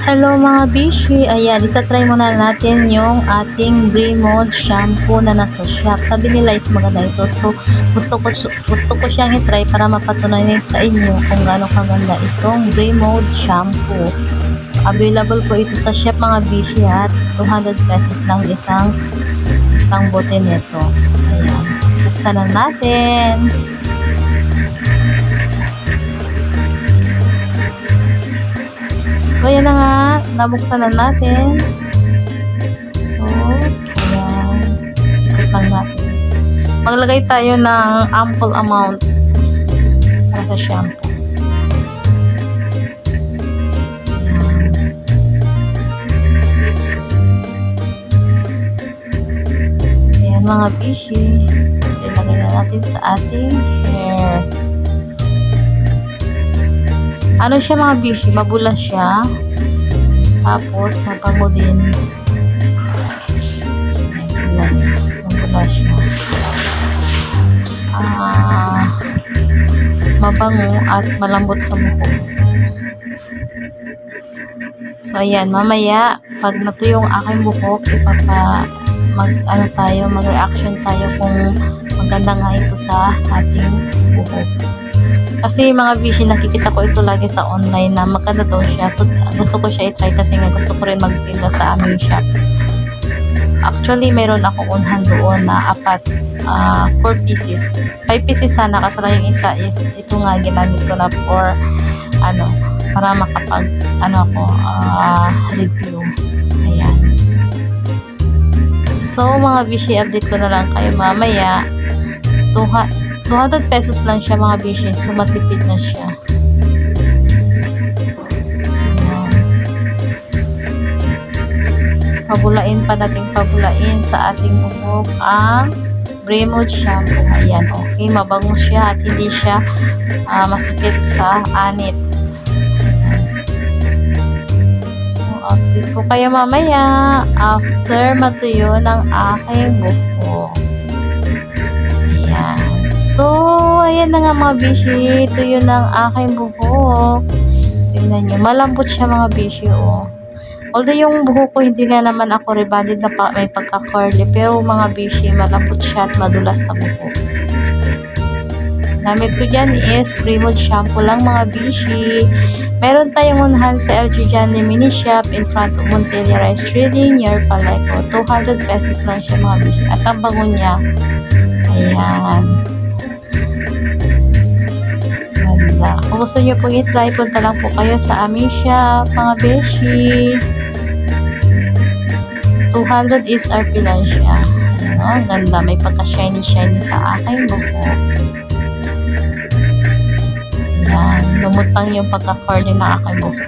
Hello mga bishi, ayan, itatry muna natin yung ating Bremode shampoo na nasa shop. Sabi nila is maganda ito, so gusto ko siyang itry para mapatunayan sa inyo kung gaano kaganda itong Bremode shampoo. Available po ito sa shop mga bishi at 200 pesos lang isang bote nito. Ayan, buksan na natin. So, ayan na nga. Nabuksan na natin. So, ayan. Ikot lang natin. Maglagay tayo ng ample amount para sa shampoo. Ayan mga bishi. So, ilagay na natin sa ating hair. Ano siya mga bishi? Mabulas siya. Tapos, mabango din. Ayan. Mabulas siya. Mabango at malambot sa buhok. So, ayan. Mamaya, pag natuyo yung aking buhok, mag-reaction tayo kung maganda nga ito sa ating buhok. Kasi mga bishi, nakikita ko ito lagi sa online na maganda daw siya. So, gusto ko siya i-try kasi nga gusto ko rin magtinda sa aming shop. Actually, mayroon akong unhan doon na 4 pieces. 5 pieces sana kasi lang yung isa is ito nga ginamit ko na for para makapag review. Ayan. So, mga bishi, update ko na lang kayo mamaya. 200 pesos lang siya mga bishi, so matipid na siya. Pabulain pa natin sa ating buhok ang Bremode shampoo. Ayan, okay, mabango siya at hindi siya masakit sa anit. So, update ko kayo mamaya after matuyo ng aking buhok. Ayan. So, ayan na nga mga bishi. Ito yun ang aking buhok. Tingnan nyo. Malambot siya mga bishi, oh. Although yung buhok ko, hindi nga naman ako rebonded na may pagka-curly. Pero mga bishi, malambot siya at madulas sa buhok. Gamit ko dyan is Bremode shampoo lang mga bishi. Meron tayong unhan sa LG Johnny Mini Shop in front of Montelia Rice Trading near Paleco. 200 pesos lang siya mga bishi. At ang bango niya, ayan. Kung gusto nyo pong i-try, punta lang po kayo sa aming shop, mga beshi. 200 SRP lang siya. Ayan, ganda. May pagka-shiny sa aking buhok. Ayan, lumutang yung pagka-curly na aking buhok.